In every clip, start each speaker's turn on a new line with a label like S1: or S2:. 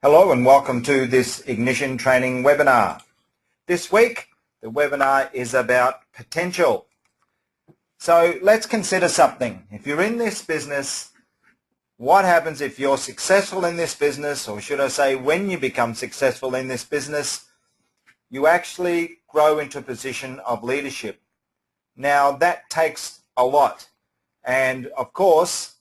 S1: Hello and welcome to this Ignition Training webinar. This week, the webinar is about potential. So let's consider something. If you're in this business, what happens if you're successful in this business, or should I say when you become successful in this business, you actually grow into a position of leadership. Now that takes a lot. And of course,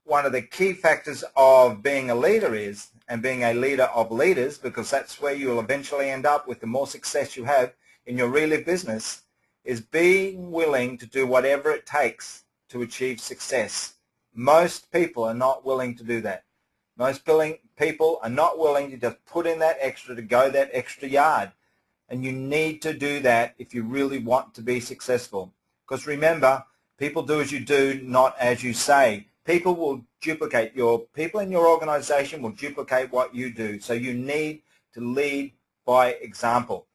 S1: one of the key factors of being a leader is, and being a leader of leaders, because that's where you'll eventually end up with the more success you have in your really business, is being willing to do whatever it takes to achieve success. Most people are not willing to do that. Most people are not willing to just put in that extra, to go that extra yard. And you need to do that if you really want to be successful. Because remember, people do as you do, not as you say. People will duplicate people in your organization will duplicate what you do. So you need to lead by example.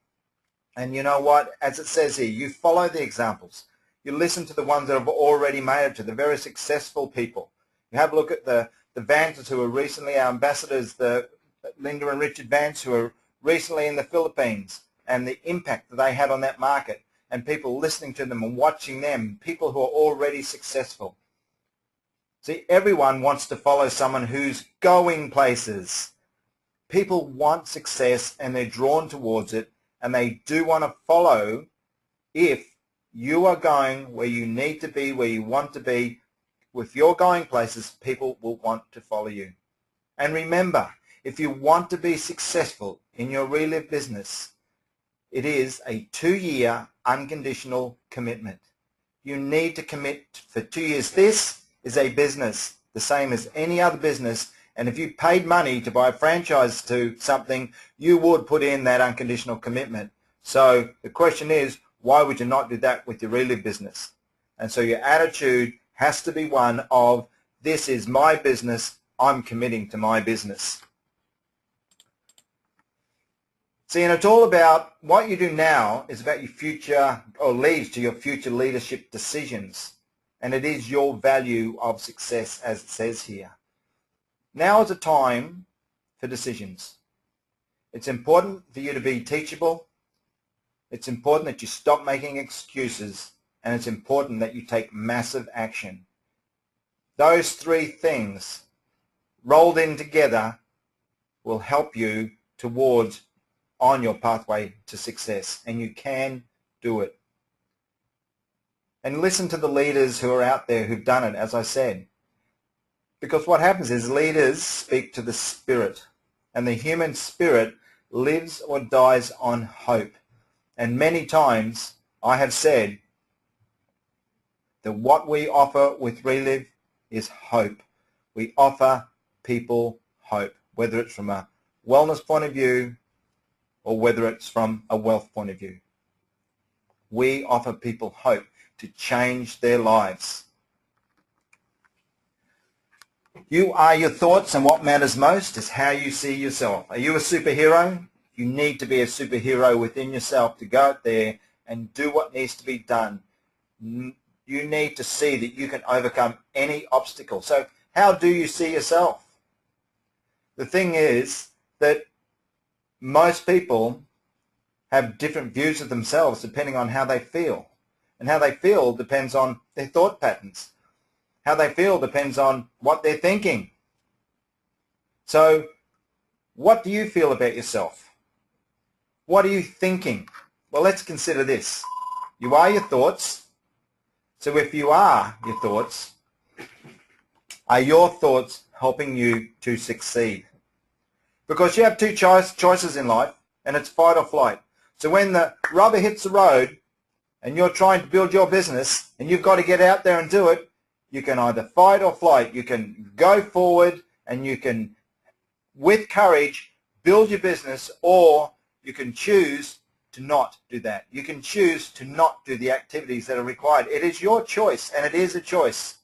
S1: And you know what? As it says here, you follow the examples. You listen to the ones that have already made it, to the very successful people. You have a look at the Vances who are recently our ambassadors, the Linda and Richard Vance who are recently in the Philippines, and the impact that they had on that market, and people listening to them and watching them, people who are already successful. See, everyone wants to follow someone who's going places. People want success and they're drawn towards it, and they do want to follow. If you are going where you need to be, where you want to be, with your going places, people will want to follow you. And remember, if you want to be successful in your Relive business, it is a 2-year unconditional commitment. You need to commit for 2 years. This is a business, the same as any other business, and if you paid money to buy a franchise to something, you would put in that unconditional commitment. So the question is, why would you not do that with your Relive business? And so your attitude has to be one of, this is my business, I'm committing to my business. See, and it's all about what you do now is about your future, or leads to your future leadership decisions. And it is your value of success, as it says here. Now is a time for decisions. It's important for you to be teachable. It's important that you stop making excuses. And it's important that you take massive action. Those 3 things rolled in together will help you towards on your pathway to success. And you can do it. And listen to the leaders who are out there who've done it, as I said. Because what happens is leaders speak to the spirit. And the human spirit lives or dies on hope. And many times I have said that what we offer with Relive is hope. We offer people hope, whether it's from a wellness point of view or whether it's from a wealth point of view. We offer people hope to change their lives. You are your thoughts, and what matters most is how you see yourself. Are you a superhero? You need to be a superhero within yourself to go out there and do what needs to be done. You need to see that you can overcome any obstacle. So how do you see yourself? The thing is that most people have different views of themselves depending on how they feel. And how they feel depends on their thought patterns. How they feel depends on what they're thinking. So what do you feel about yourself? What are you thinking? Well, let's consider this. You are your thoughts. So if you are your thoughts, are your thoughts helping you to succeed? Because you have 2 choices in life, and it's fight or flight. So when the rubber hits the road, and you're trying to build your business, and you've got to get out there and do it, you can either fight or flight. You can go forward, and you can, with courage, build your business, or you can choose to not do that. You can choose to not do the activities that are required. It is your choice, and it is a choice.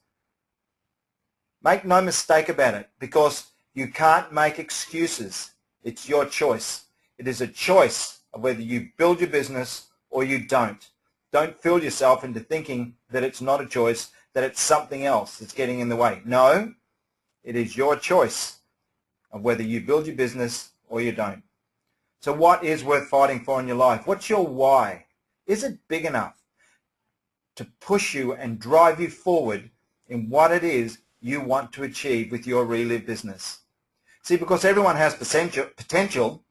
S1: Make no mistake about it, because you can't make excuses. It's your choice. It is a choice of whether you build your business or you don't. Don't fool yourself into thinking that it's not a choice, that it's something else that's getting in the way. No, it is your choice. of whether you build your business or you don't. So what is worth fighting for in your life? What's your why? Is it big enough to push you and drive you forward in what it is you want to achieve with your Relive business? See, because everyone has potential,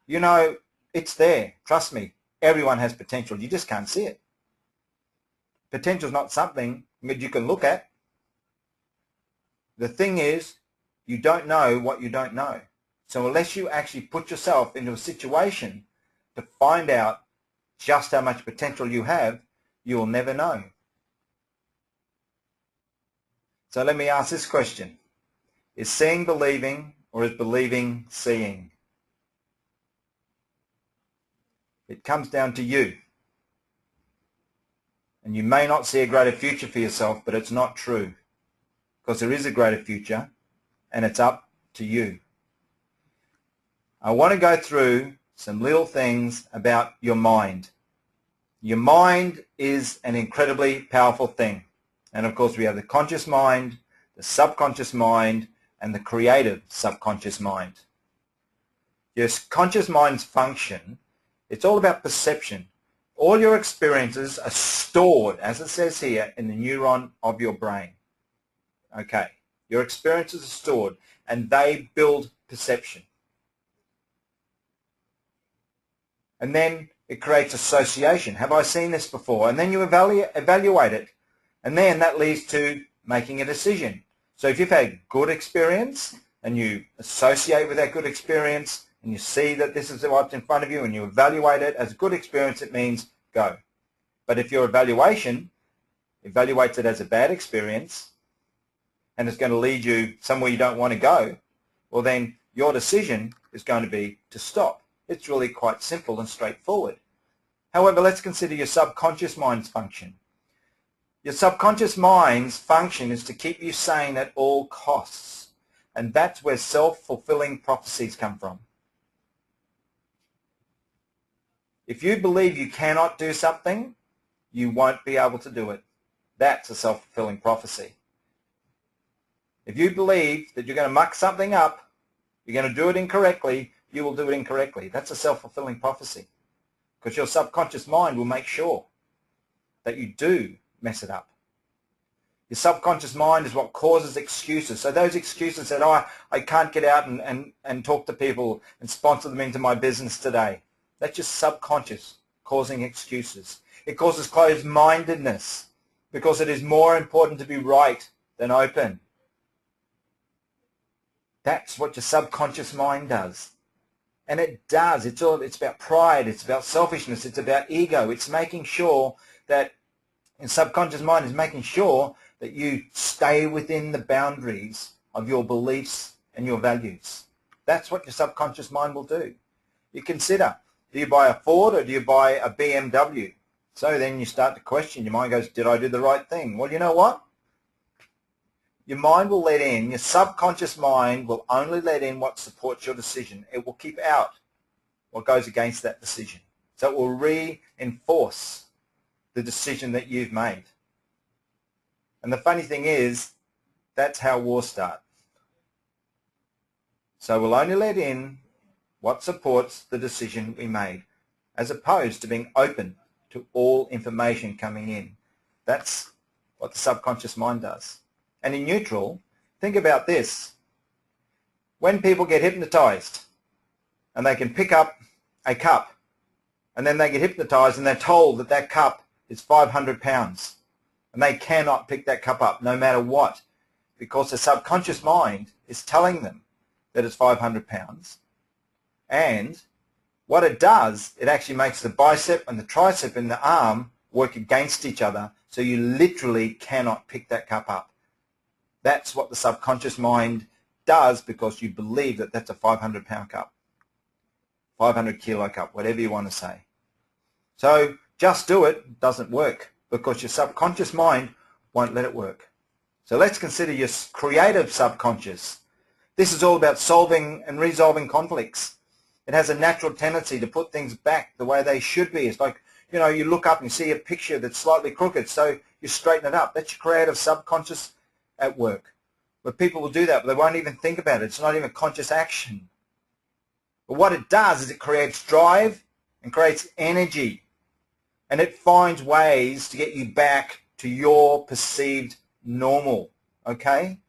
S1: you know, it's there. Trust me, everyone has potential. You just can't see it. Potential is not something that you can look at. The thing is, you don't know what you don't know. So unless you actually put yourself into a situation to find out just how much potential you have, you will never know. So let me ask this question. Is seeing believing, or is believing seeing? It comes down to you. And you may not see a greater future for yourself, but it's not true. Because there is a greater future, and it's up to you. I want to go through some little things about your mind. Your mind is an incredibly powerful thing. And of course we have the conscious mind, the subconscious mind, and the creative subconscious mind. Your conscious mind's function, it's all about perception. All your experiences are stored, as it says here, in the neuron of your brain. Okay, your experiences are stored and they build perception. And then it creates association. Have I seen this before? And then you evaluate it. And then that leads to making a decision. So if you've had good experience and you associate with that good experience and you see that this is what's in front of you and you evaluate it as a good experience, it means go. But if your evaluation evaluates it as a bad experience and it's going to lead you somewhere you don't want to go, well then your decision is going to be to stop. It's really quite simple and straightforward. However, let's consider your subconscious mind's function. Your subconscious mind's function is to keep you sane at all costs. And that's where self-fulfilling prophecies come from. If you believe you cannot do something, you won't be able to do it. That's a self-fulfilling prophecy. If you believe that you're going to muck something up, you're going to do it incorrectly, you will do it incorrectly. That's a self-fulfilling prophecy. Because your subconscious mind will make sure that you do mess it up. Your subconscious mind is what causes excuses. So those excuses that, oh, I can't get out and talk to people and sponsor them into my business today. That's just subconscious causing excuses. It causes closed-mindedness because it is more important to be right than open. That's what your subconscious mind does. And it does. It's about pride. It's about selfishness. It's about ego. It's making sure that your subconscious mind is making sure that you stay within the boundaries of your beliefs and your values. That's what your subconscious mind will do. You consider, do you buy a Ford or do you buy a BMW? So then you start to question. Your mind goes, did I do the right thing? Well, you know what? Your mind will let in, your subconscious mind will only let in what supports your decision. It will keep out what goes against that decision. So it will reinforce the decision that you've made. And the funny thing is, that's how wars start. So we'll only let in what supports the decision we made, as opposed to being open to all information coming in. That's what the subconscious mind does. And in neutral, think about this. When people get hypnotized and they can pick up a cup and then they get hypnotized and they're told that that cup is 500 pounds and they cannot pick that cup up no matter what, because the subconscious mind is telling them that it's 500 pounds. And what it does, it actually makes the bicep and the tricep and the arm work against each other, so you literally cannot pick that cup up. That's what the subconscious mind does, because you believe that that's a 500-pound cup, 500-kilo cup, whatever you want to say. So just do it doesn't work, because your subconscious mind won't let it work. So let's consider your creative subconscious. This is all about solving and resolving conflicts. It has a natural tendency to put things back the way they should be. It's like, you know, you look up and you see a picture that's slightly crooked, so you straighten it up. That's your creative subconscious at work. where people will do that, but they won't even think about it. It's not even conscious action. But what it does is it creates drive and creates energy, and it finds ways to get you back to your perceived normal, okay?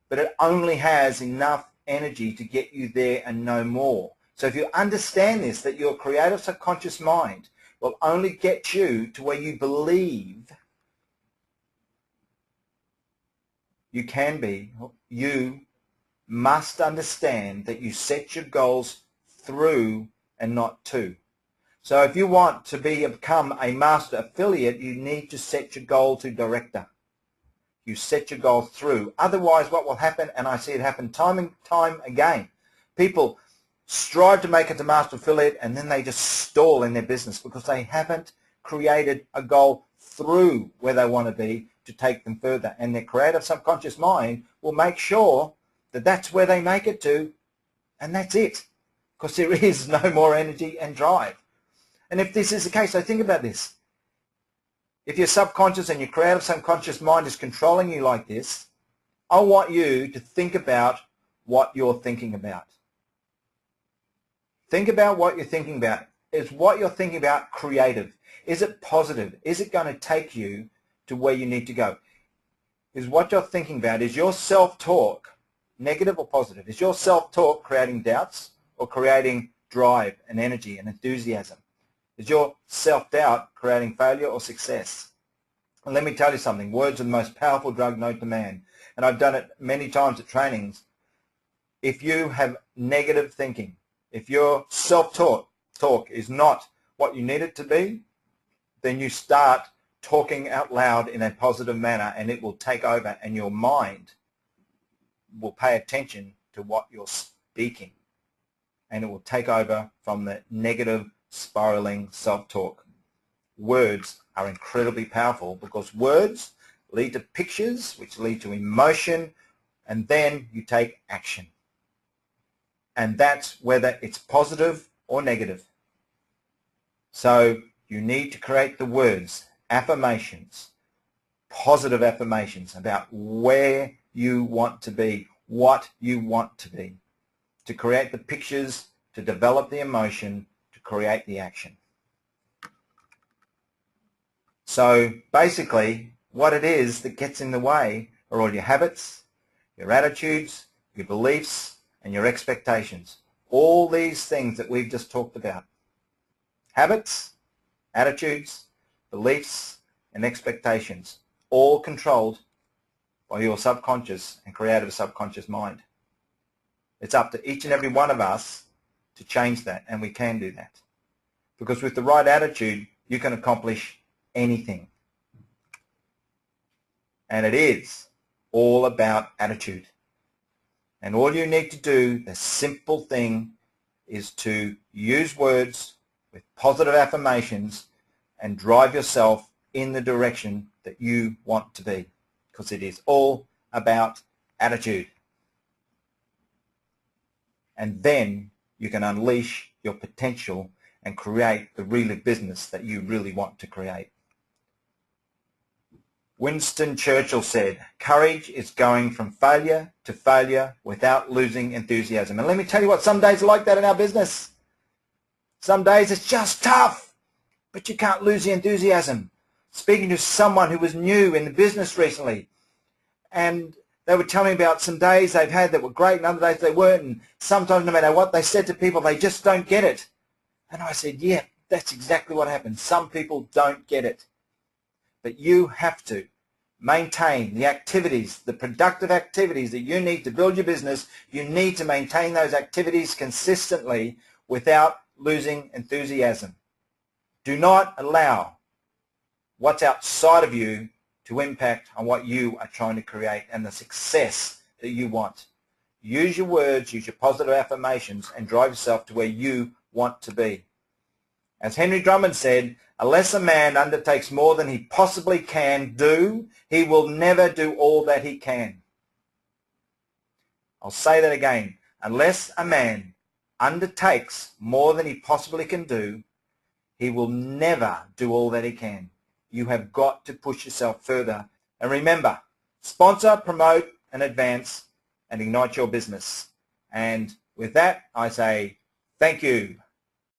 S1: But it only has enough energy to get you there and no more. So if you understand this, that your creative subconscious mind will only get you to where you believe you can be, you must understand that you set your goals through and not to. So if you want to become a master affiliate, you need to set your goal to director. You set your goal through. Otherwise, what will happen, and I see it happen time and time again, people strive to make it to master affiliate and then they just stall in their business because they haven't created a goal through where they want to be to take them further. And their creative subconscious mind will make sure that that's where they make it to, and that's it, because there is no more energy and drive. And if this is the case, so think about this. If your subconscious and your creative subconscious mind is controlling you like this, I want you to think about what you're thinking about. Think about what you're thinking about. Is what you're thinking about creative? Is it positive? Is it going to take you to where you need to go? Is what you're thinking about, is your self-talk negative or positive? Is your self-talk creating doubts or creating drive and energy and enthusiasm? Is your self-doubt creating failure or success? And let me tell you something, words are the most powerful drug known to man. And I've done it many times at trainings. If you have negative thinking, if your self-talk is not what you need it to be, then you start talking out loud in a positive manner and it will take over, and your mind will pay attention to what you're speaking, and it will take over from the negative spiraling self-talk. Words are incredibly powerful because words lead to pictures, which lead to emotion, and then you take action. And that's whether it's positive or negative. So you need to create the words, affirmations, positive affirmations about where you want to be, what you want to be, to create the pictures, to develop the emotion, to create the action. So basically what it is that gets in the way are all your habits, your attitudes, your beliefs, and your expectations. All these things that we've just talked about. Habits, attitudes, beliefs, and expectations, all controlled by your subconscious and creative subconscious mind. It's up to each and every one of us to change that, and we can do that. Because with the right attitude, you can accomplish anything. And it is all about attitude. And all you need to do, the simple thing, is to use words with positive affirmations and drive yourself in the direction that you want to be, because it is all about attitude. And then you can unleash your potential and create the real business that you really want to create. Winston Churchill said, courage is going from failure to failure without losing enthusiasm. And let me tell you what, some days are like that in our business. Some days it's just tough, but you can't lose the enthusiasm. Speaking to someone who was new in the business recently, and they were telling me about some days they've had that were great and other days they weren't, and sometimes no matter what they said to people, they just don't get it. And I said, yeah, that's exactly what happens. Some people don't get it. But you have to maintain the activities, the productive activities that you need to build your business. You need to maintain those activities consistently without losing enthusiasm. Do not allow what's outside of you to impact on what you are trying to create and the success that you want. Use your words, use your positive affirmations, and drive yourself to where you want to be. As Henry Drummond said, unless a man undertakes more than he possibly can do, he will never do all that he can. I'll say that again. Unless a man undertakes more than he possibly can do, he will never do all that he can. You have got to push yourself further. And remember, sponsor, promote, and advance and ignite your business. And with that, I say thank you.